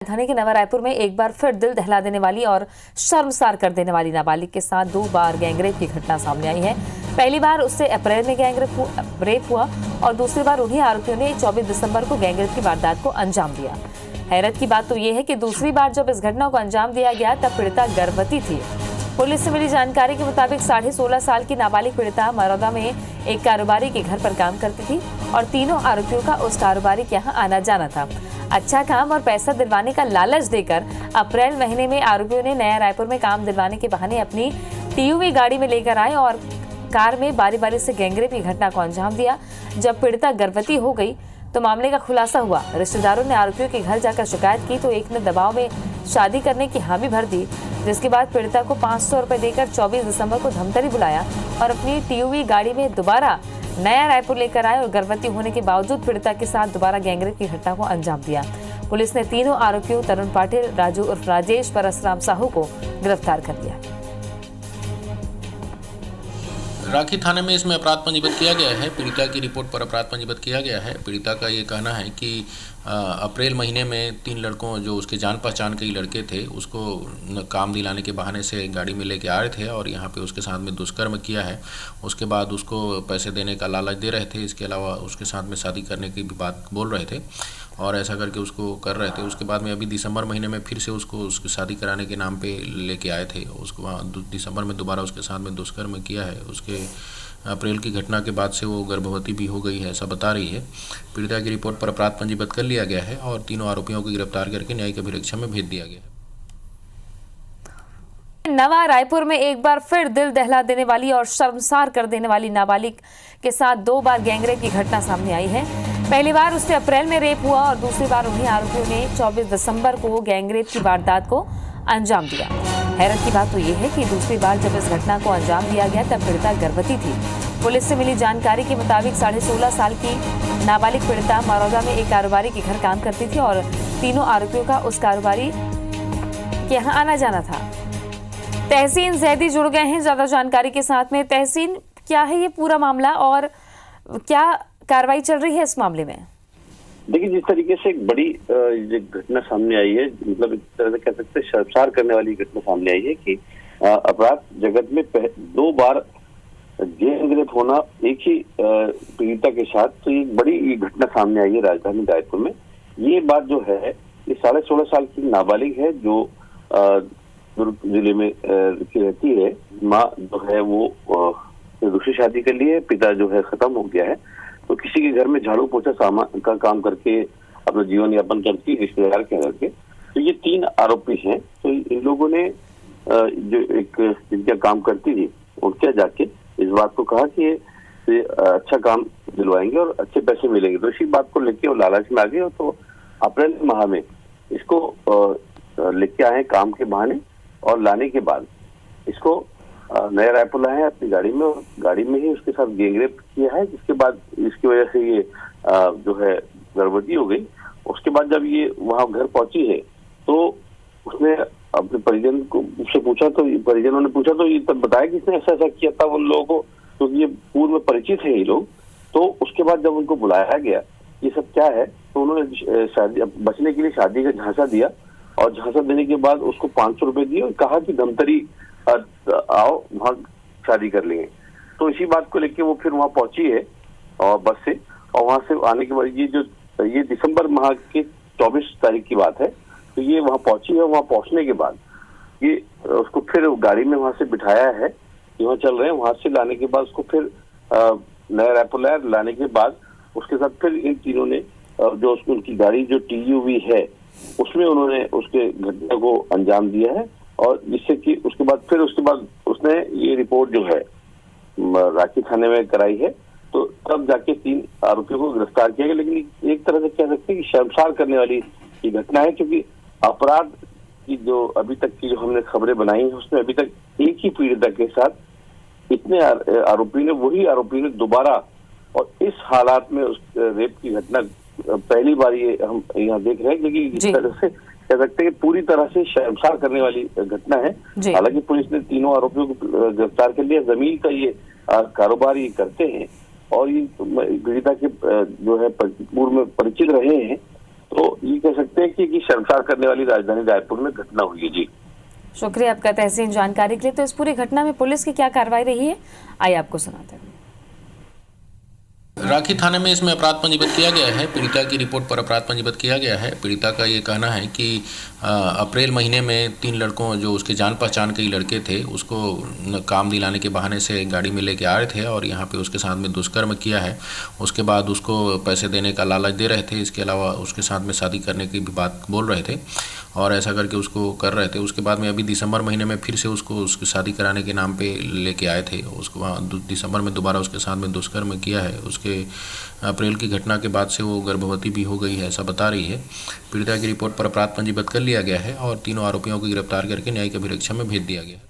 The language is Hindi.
राजधानी के नवा रायपुर में एक बार फिर दिल दहला देने वाली और शर्मसार कर देने वाली नाबालिग के साथ 2 बार गैंगरेप की घटना सामने आई है। पहली बार उससे अप्रैल में गैंगरेप हुआ और दूसरी बार उन्हीं आरोपियों ने 24 दिसंबर को गैंगरेप की वारदात को अंजाम दिया। हैरत की बात तो ये है कि दूसरी बार जब इस घटना को अंजाम दिया गया तब पीड़िता गर्भवती थी। पुलिस से मिली जानकारी के मुताबिक 16.5 साल की नाबालिग पीड़िता मरौदा में एक कारोबारी के घर पर काम करती थी और तीनों आरोपियों का उस कारोबारी के यहाँ आना जाना था। अच्छा काम और पैसा दिलवाने का लालच देकर अप्रैल महीने में आरोपियों ने नया रायपुर में काम दिलवाने के बहाने अपनी टीयूवी गाड़ी में लेकर आए और कार में बारी बारी से गैंगरेप की घटना को अंजाम दिया। जब पीड़िता गर्भवती हो गई तो मामले का खुलासा हुआ। रिश्तेदारों ने आरोपियों के घर जाकर शिकायत की तो एक ने दबाव में शादी करने की हामी भर दी, जिसके बाद पीड़िता को 500 रुपए देकर 24 दिसंबर को धमतरी बुलाया और अपनी टीयूवी गाड़ी में दोबारा नया रायपुर लेकर आए और गर्भवती होने के बावजूद पीड़िता के साथ दोबारा गैंगरेप की घटना को अंजाम दिया। पुलिस ने तीनों आरोपियों तरुण पाटिल, राजू उर्फ राजेश, परसराम साहू को गिरफ्तार कर लिया। राखी थाने में इसमें अपराध पंजीबद्ध किया गया है। पीड़िता की रिपोर्ट पर अपराध पंजीबद्ध किया गया है। पीड़िता का ये कहना है कि अप्रैल महीने में 3 लड़कों जो उसके जान पहचान के ही लड़के थे उसको काम दिलाने के बहाने से गाड़ी में लेके आ रहे थे और यहाँ पे उसके साथ में दुष्कर्म किया है। उसके बाद उसको पैसे देने का लालच दे रहे थे। इसके अलावा उसके साथ में शादी करने की भी बात बोल रहे थे और ऐसा करके उसको कर रहे थे। उसके बाद में अभी दिसंबर महीने में फिर से उसको उसकी शादी कराने के नाम पे लेके आए थे। उसको दिसंबर में दोबारा उसके साथ में दुष्कर्म किया है। उसके अप्रैल की घटना के बाद से वो गर्भवती भी हो गई है, ऐसा बता रही है। पीड़िता की रिपोर्ट पर अपराध पंजीबद्ध कर लिया गया है और तीनों आरोपियों को गिरफ्तार करके न्यायिक अभिरक्षा में भेज दिया गया है। नवा रायपुर में एक बार फिर दिल दहला देने वाली और शर्मसार कर देने वाली नाबालिग के साथ 2 बार गैंगरेप की घटना सामने आई है। पहली बार उससे अप्रैल में रेप हुआ और दूसरी बार उन्हीं आरोपियों ने 24 दिसंबर को गैंगरेप की वारदात को अंजाम दिया। हैरत की बात तो ये है कि दूसरी बार जब इस घटना को अंजाम दिया गया तब पीड़िता गर्भवती थी। पुलिस से मिली जानकारी के मुताबिक 16.5 साल की नाबालिग पीड़िता मरौदा में एक कारोबारी के घर काम करती थी और तीनों आरोपियों का उस कारोबारी के यहाँ आना जाना था। तहसीन जैदी जुड़ गए हैं ज्यादा जानकारी के साथ में। तहसीन, क्या है ये पूरा मामला और क्या कार्रवाई चल रही है इस मामले में? देखिए, जिस तरीके से एक बड़ी घटना सामने आई है, मतलब एक तरह से कह सकते हैं शर्मसार करने वाली घटना सामने आई है कि अपराध जगत में 2 बार गैंगरेप होना एक ही पीड़िता के साथ, तो ये बड़ी घटना सामने आई है राजधानी रायपुर में। ये बात जो है, ये 16.5 साल की नाबालिग है जो दुर्ग जिले में रहती है। माँ जो है वो दूसरी शादी कर ली है, पिता जो है खत्म हो गया है, तो किसी के घर में झाड़ू पोछा सामान का काम करके अपना जीवन यापन करती है रिश्तेदार के घर के। तो ये 3 आरोपी हैं। तो इन लोगों ने जो एक जिनका काम करती थी उनके जाके इस बात को कहा कि ये अच्छा काम दिलवाएंगे और अच्छे पैसे मिलेंगे। तो इसी बात को लेके वो लालच में आ गए। तो अप्रैल माह में इसको लेके आए काम के बहाने और लाने के बाद इसको नया रायपुर लाए हैं अपनी गाड़ी में और गाड़ी में ही उसके साथ गैंगरेप किया है, जिसके बाद इसकी वजह से ये जो है गर्भवती हो गई। उसके बाद जब ये वहां घर पहुंची है तो उसने अपने परिजन को से पूछा, तो परिजनों ने पूछा तो ये तब बताया कि इसने ऐसा किया था उन लोगों को, क्योंकि ये पूर्व में परिचित है ये लोग। तो उसके बाद जब उनको बुलाया गया ये सब क्या है, तो उन्होंने शादी बचने के लिए शादी का झांसा दिया और झांसा देने के बाद उसको 500 रुपए दिए और कहा कि धमतरी आओ वहाँ शादी कर लेंगे। तो इसी बात को लेके वो फिर वहाँ पहुंची है और बस से, और वहाँ से आने के बाद ये दिसंबर माह के 24 तारीख की बात है। तो ये वहाँ पहुंची है। वहाँ पहुंचने के बाद ये उसको फिर गाड़ी में वहाँ से बिठाया है, वहाँ चल रहे हैं। वहाँ से लाने के बाद उसको फिर नया रायपुर लाया। लाने के बाद उसके साथ फिर इन तीनों ने जो उसको उनकी गाड़ी जो टीयूवी है उसमें उन्होंने उसके घटना को अंजाम दिया है और जिससे कि उसके बाद उसने ये रिपोर्ट जो है राखी थाने में कराई है। तो तब जाके 3 आरोपियों को गिरफ्तार किया गया। लेकिन एक तरह से कह सकते हैं कि शर्मसार करने वाली ये घटना है, क्योंकि अपराध की जो अभी तक की जो हमने खबरें बनाई है उसमें अभी तक एक ही पीड़िता के साथ इतने वही आरोपी ने दोबारा और इस हालात में उस रेप की घटना पहली बार ये हम यहाँ देख रहे हैं, क्योंकि जिस तरह से कह सकते हैं पूरी तरह से शर्मसार करने वाली घटना है। हालांकि पुलिस ने तीनों आरोपियों को गिरफ्तार कर लिया। जमीन का ये कारोबार ये करते हैं और ये पीड़िता के जो है पूर्व में परिचित रहे हैं। तो ये कह सकते हैं कि शर्मसार करने वाली राजधानी रायपुर में घटना हुई है। जी शुक्रिया आपका तहसीन जानकारी के लिए। तो इस पूरी घटना में पुलिस की क्या कार्रवाई रही है, आइए आपको सुनाते हैं। राखी थाने में इसमें अपराध पंजीबद्ध किया गया है। पीड़िता की रिपोर्ट पर अपराध पंजीबद्ध किया गया है। पीड़िता का ये कहना है कि अप्रैल महीने में 3 लड़कों जो उसके जान पहचान के ही लड़के थे उसको काम दिलाने के बहाने से गाड़ी में लेके आ रहे थे और यहाँ पे उसके साथ में दुष्कर्म किया है। उसके बाद उसको पैसे देने का लालच दे रहे थे, इसके अलावा उसके साथ में शादी करने की भी बात बोल रहे थे और ऐसा करके उसको कर रहे थे। उसके बाद में अभी दिसंबर महीने में फिर से उसको उसकी शादी कराने के नाम पे लेके आए थे। उसको दिसंबर में दोबारा उसके साथ में दुष्कर्म किया है। उसके अप्रैल की घटना के बाद से वो गर्भवती भी हो गई है, ऐसा बता रही है। पीड़िता की रिपोर्ट पर अपराध पंजीबद्ध कर लिया गया है और तीनों आरोपियों को गिरफ्तार करके न्यायिक अभिरक्षा में भेज दिया गया है।